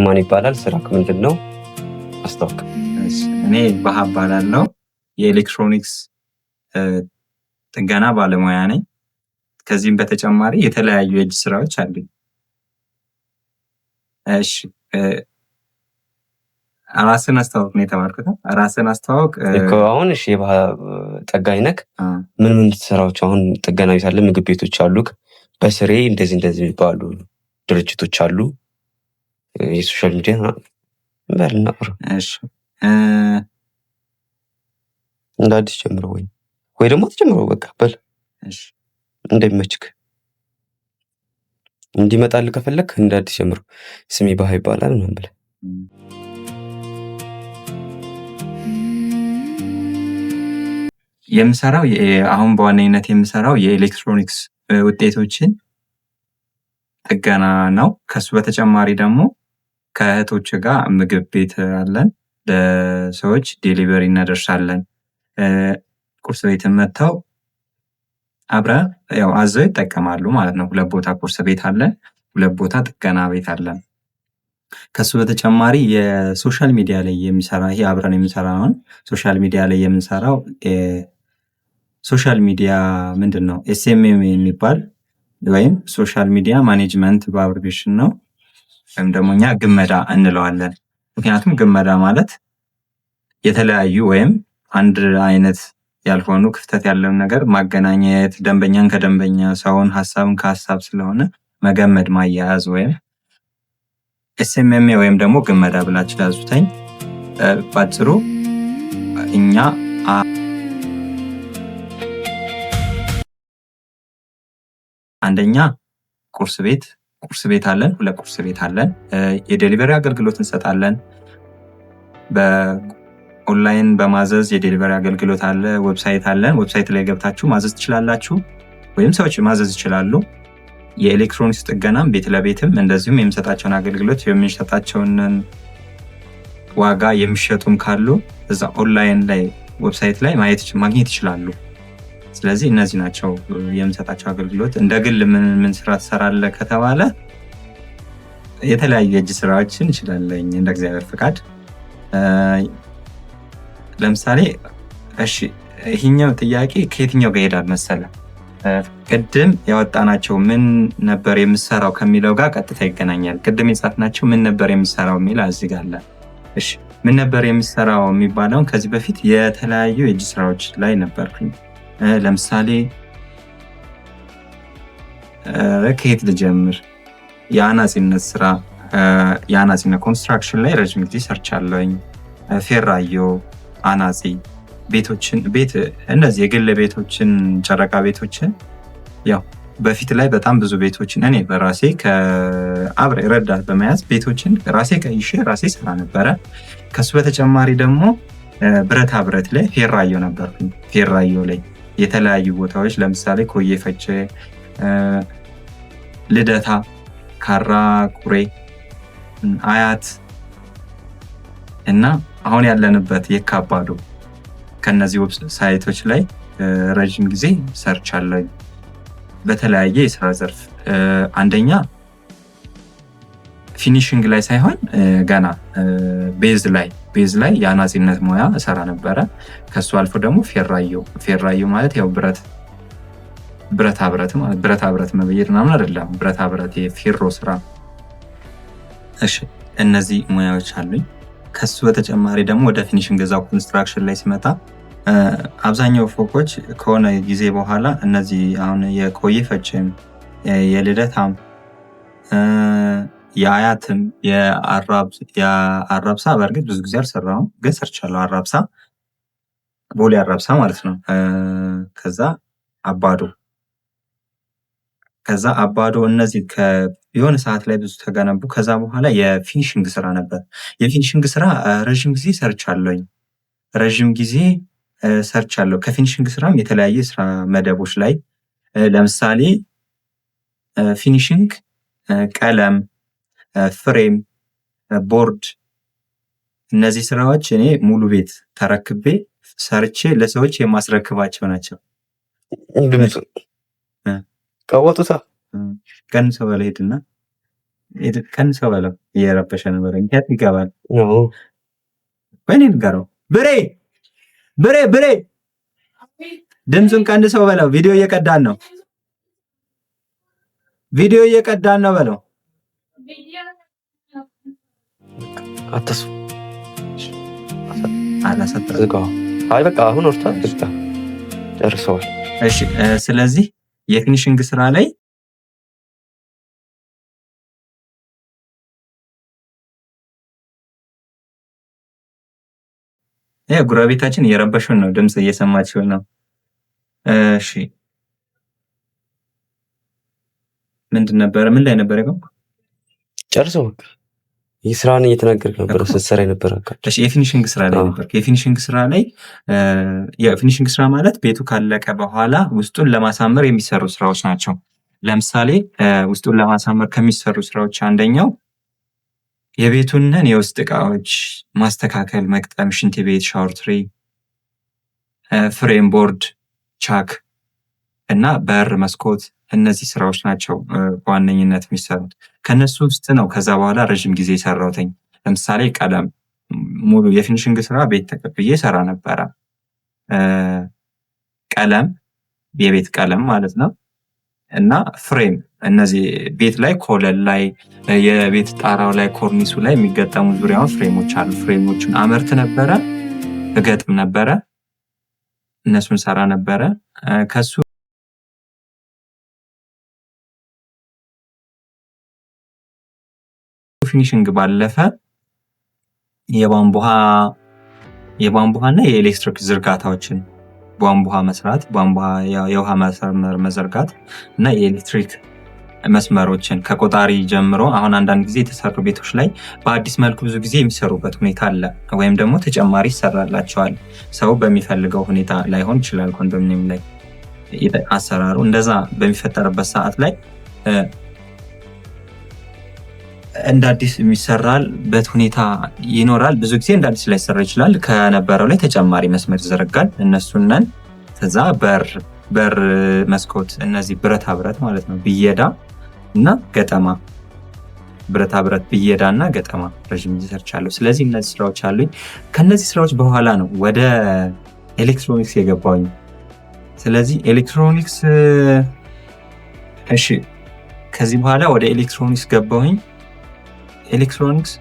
ማን ይባላል? ስራክ ምንድን ነው? አስታውቅ። እኔ ባህ እባላለሁ። የኤሌክትሮኒክስ ጥገና ባለሙያ ነኝ። ከዚህም በተጨማሪ የተለያዩ የእጅ ስራዎች አሉኝ። እሺ ራስን አስተዋውቅ ነው የተባልኩት። ራስን አስተዋውቅ አሁን እሺ፣ ጠጋኝ ነክ ምን ስራዎች አሁን ጥገና ቤት አለ፣ ምግብ ቤቶች አሉ፣ በስሬ እንደዚህ የሚባሉ ድርጅቶች አሉ፣ የሶሻል ሚዲያ በልና እሺ እንደ አዲስ ጀምሮ ወይ ደግሞ ተጀምሮ በቃ በል እሺ እንደሚመችክ እንዲመጣልህ ከፈለክ እንደ አዲስ ጀምሮ። ስሜ ባህ ይባላል ምናምን ብለህ የምሰራው አሁን በዋነኝነት የምሰራው የኤሌክትሮኒክስ ውጤቶችን ጥገና ነው። ከሱ በተጨማሪ ደግሞ ከእህቶች ጋር ምግብ ቤት አለን። ለሰዎች ዴሊቨሪ እናደርሳለን። ቁርስ ቤት መጥተው አብረን ያው አዘው ይጠቀማሉ ማለት ነው። 2 ቦታ ቁርስ ቤት አለን፣ 2 ቦታ ጥገና ቤት አለን። ከሱ በተጨማሪ የሶሻል ሚዲያ ላይ የሚሰራ ይሄ አብረን የሚሰራው ሶሻል ሚዲያ ላይ የምንሰራው ሶሻል ሚዲያ ምንድን ነው? ኤስኤምኤም የሚባል ወይም ሶሻል ሚዲያ ማኔጅመንት በአብሪቬሽን ነው። ወይም ደግሞ እኛ ግመዳ እንለዋለን። ምክንያቱም ግመዳ ማለት የተለያዩ ወይም አንድ አይነት ያልሆኑ ክፍተት ያለውን ነገር ማገናኘት፣ ደንበኛን ከደንበኛ ሰውን ሀሳብን ከሀሳብ ስለሆነ መገመድ ማያያዝ ወይም ኤስኤምኤም ወይም ደግሞ ግመዳ ብላችሁ ያዙተኝ። ባጭሩ እኛ አንደኛ ቁርስ ቤት አለን፣ 2 ቁርስ ቤት አለን። የዴሊቨሪ አገልግሎት እንሰጣለን። በኦንላይን በማዘዝ የዴሊቨሪ አገልግሎት አለ። ዌብሳይት አለን። ዌብሳይት ላይ ገብታችሁ ማዘዝ ትችላላችሁ፣ ወይም ሰዎች ማዘዝ ይችላሉ። የኤሌክትሮኒክስ ጥገናም ቤት ለቤትም እንደዚሁም የምሰጣቸውን አገልግሎት የምንሰጣቸውን ዋጋ የሚሸጡም ካሉ እዛ ኦንላይን ላይ ዌብሳይት ላይ ማግኘት ይችላሉ። ስለዚህ እነዚህ ናቸው የምንሰጣቸው አገልግሎት። እንደ ግል ምን ስራ ትሰራለህ ከተባለ የተለያዩ የእጅ ስራዎችን እንችላለኝ እንደ እግዚአብሔር ፍቃድ። ለምሳሌ እሺ፣ ይሄኛው ጥያቄ ከየትኛው ጋር ይሄዳል መሰለ? ቅድም ያወጣናቸው ምን ነበር የምሰራው ከሚለው ጋር ቀጥታ ይገናኛል። ቅድም የጻፍናቸው ምን ነበር የምሰራው የሚል እዚህ ጋር አለ። እሺ፣ ምን ነበር የምሰራው የሚባለውን ከዚህ በፊት የተለያዩ የእጅ ስራዎች ላይ ነበርኩኝ። ለምሳሌ ከየት ልጀምር? የአናጺነት ስራ፣ የአናጺነት ኮንስትራክሽን ላይ ረጅም ጊዜ ሰርቻለሁኝ። ፌራዮ አናጺ፣ ቤት እነዚህ የግል ቤቶችን፣ ጨረቃ ቤቶችን ያው በፊት ላይ በጣም ብዙ ቤቶችን እኔ በራሴ ከአብሬ ረዳት በመያዝ ቤቶችን ራሴ ቀይሼ ራሴ ስራ ነበረ። ከሱ በተጨማሪ ደግሞ ብረታ ብረት ላይ ፌራዮ ነበርኩኝ። ፌራዮ ላይ የተለያዩ ቦታዎች ለምሳሌ ኮዬ ፈጬ፣ ልደታ፣ ካራ ቁሬ፣ አያት እና አሁን ያለንበት የካባዶ ከነዚህ ሳይቶች ላይ ረጅም ጊዜ ሰርቻለሁ በተለያየ የስራ ዘርፍ። አንደኛ ፊኒሽንግ ላይ ሳይሆን ገና ቤዝ ላይ የአናጺነት ሙያ እሰራ ነበረ። ከሱ አልፎ ደግሞ ፌራዮ ማለት ያው ብረታ ብረት መበየድ ምናምን አይደለም፣ ብረታ ብረት የፌሮ ስራ። እሺ እነዚህ ሙያዎች አሉኝ። ከሱ በተጨማሪ ደግሞ ወደ ፊኒሽንግ እዛው ኮንስትራክሽን ላይ ሲመጣ አብዛኛው ፎቆች ከሆነ ጊዜ በኋላ እነዚህ አሁን የኮዬ ፈጬም፣ የልደታም፣ የአያትም፣ የአራብሳ በእርግጥ ብዙ ጊዜ አልሰራሁም ግን ሰርቻለሁ። አራብሳ ቦሌ አራብሳ ማለት ነው። ከዛ አባዶ እነዚህ የሆነ ሰዓት ላይ ብዙ ተገነቡ። ከዛ በኋላ የፊኒሽንግ ስራ ነበር። የፊኒሽንግ ስራ ረዥም ጊዜ ሰርቻለሁ። ከፊኒሽንግ ስራም የተለያየ ስራ መደቦች ላይ ለምሳሌ ፊኒሽንግ ቀለም፣ ፍሬም፣ ቦርድ፣ እነዚህ ስራዎች እኔ ሙሉ ቤት ተረክቤ ሰርቼ ለሰዎች የማስረክባቸው ናቸው። ቀወጡታ ቀንሰው በላይ ሄድና ቀንሰው በለው እየረበሸ ነበር። እንዴት ይገባል? ነው ወይኔ ንገረው። ብሬ ብሬ ብሬ ድምፁን ቀንሰው በለው። ቪዲዮ እየቀዳን ነው። ቪዲዮ እየቀዳን ነው በለው። አትሱ አላሰጠው። አይ በቃ አሁን ወርታ በቃ ጨርሰዋል። እሺ ስለዚህ የፊኒሽንግ ስራ ላይ ጉራቤታችን እየረበሹን ነው። ድምፅ እየሰማችሁ ነው። እሺ ምንድን ነበረ? ምን ላይ ነበር የቆምኩ? ጨርሰው በቃ ይህ ስራን እየተናገርክ ነበር ስትሰራ ነበር። እሺ የፊኒሽንግ ስራ ላይ ነበር። የፊኒሽንግ ስራ ላይ የፊኒሽንግ ስራ ማለት ቤቱ ካለቀ በኋላ ውስጡን ለማሳመር የሚሰሩ ስራዎች ናቸው። ለምሳሌ ውስጡን ለማሳመር ከሚሰሩ ስራዎች አንደኛው የቤቱንን የውስጥ እቃዎች ማስተካከል፣ መቅጠም፣ ሽንት ቤት፣ ሻወር ትሪ፣ ፍሬም ቦርድ፣ ቻክ እና በር፣ መስኮት እነዚህ ስራዎች ናቸው በዋነኝነት የሚሰሩት። ከነሱ ውስጥ ነው ከዛ በኋላ ረዥም ጊዜ የሰራሁትኝ። ለምሳሌ ቀለም ሙሉ የፊኒሽንግ ስራ ቤት ተቀብዬ ሰራ ነበረ። ቀለም የቤት ቀለም ማለት ነው እና ፍሬም እነዚህ ቤት ላይ ኮለል ላይ የቤት ጣራው ላይ ኮርኒሱ ላይ የሚገጠሙ ዙሪያውን ፍሬሞች አሉ። ፍሬሞቹን አመርት ነበረ፣ እገጥም ነበረ፣ እነሱን ሰራ ነበረ። ከሱ ፊኒሽንግ ባለፈ የቧንቧና የኤሌክትሪክ ዝርጋታዎችን ቧንቧ መስራት፣ ቧንቧ የውሃ መስመር መዘርጋት እና የኤሌክትሪክ መስመሮችን ከቆጣሪ ጀምሮ አሁን አንዳንድ ጊዜ የተሰሩ ቤቶች ላይ በአዲስ መልኩ ብዙ ጊዜ የሚሰሩበት ሁኔታ አለ። ወይም ደግሞ ተጨማሪ ይሰራላቸዋል። ሰው በሚፈልገው ሁኔታ ላይሆን ይችላል። ኮንዶሚኒየም ላይ አሰራሩ እንደዛ በሚፈጠርበት ሰዓት ላይ እንደ አዲስ የሚሰራበት ሁኔታ ይኖራል። ብዙ ጊዜ እንደ አዲስ ላይሰራ ይችላል። ከነበረው ላይ ተጨማሪ መስመር ይዘረጋል። እነሱነን ከዛ በር፣ መስኮት፣ እነዚህ ብረታ ብረት ማለት ነው፣ ብየዳ እና ገጠማ፣ ብረታ ብረት፣ ብየዳ እና ገጠማ ረዥም ጊዜ ሰርቻለሁ። ስለዚህ እነዚህ ስራዎች አሉኝ። ከነዚህ ስራዎች በኋላ ነው ወደ ኤሌክትሮኒክስ የገባሁኝ። ስለዚህ ኤሌክትሮኒክስ እሺ፣ ከዚህ በኋላ ወደ ኤሌክትሮኒክስ ገባሁኝ። ኤሌክትሮኒክስ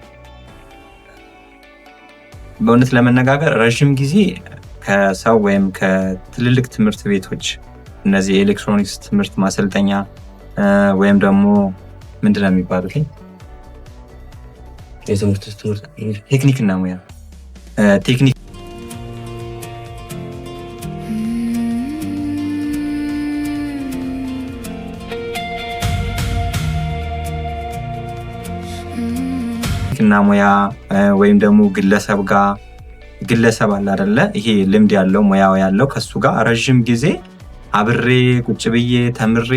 በእውነት ለመነጋገር ረዥም ጊዜ ከሰው ወይም ከትልልቅ ትምህርት ቤቶች እነዚህ የኤሌክትሮኒክስ ትምህርት ማሰልጠኛ ወይም ደግሞ ምንድን ነው የሚባሉት ቴክኒክና ሙያ ቴክኒክ እና ሙያ ወይም ደግሞ ግለሰብ አለ አይደለ? ይሄ ልምድ ያለው ሙያው ያለው ከሱ ጋር ረዥም ጊዜ አብሬ ቁጭ ብዬ ተምሬ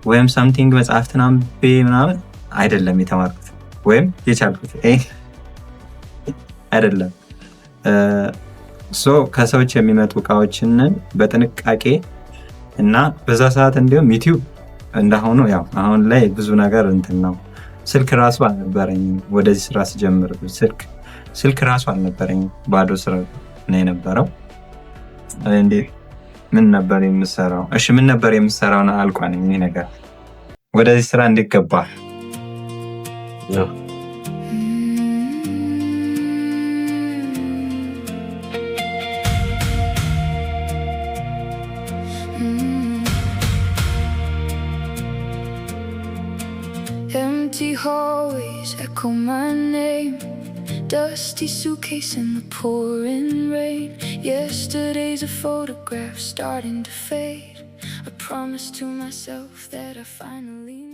ወይም ሳምቲንግ መጽሐፍትን አንብቤ ምናምን አይደለም የተማርኩት ወይም የቻልኩት አይደለም። ከሰዎች የሚመጡ እቃዎችን በጥንቃቄ እና በዛ ሰዓት እንዲሁም ዩቲዩብ እንዳሁኑ ያው አሁን ላይ ብዙ ነገር እንትን ነው። ስልክ ራሱ አልነበረኝም። ወደዚህ ስራ ስጀምር ስልክ ራሱ አልነበረኝም። ባዶ ስራ ነው የነበረው። ምን ነበር የምሰራው? እሺ ምን ነበር የምሰራው? አልቋን ይሄ ነገር ወደዚህ ስራ እንዲገባ ነው። Empty hallways echo my name, dusty suitcase in the pouring rain. Yesterday's a photograph starting to fade. I promised to myself that I finally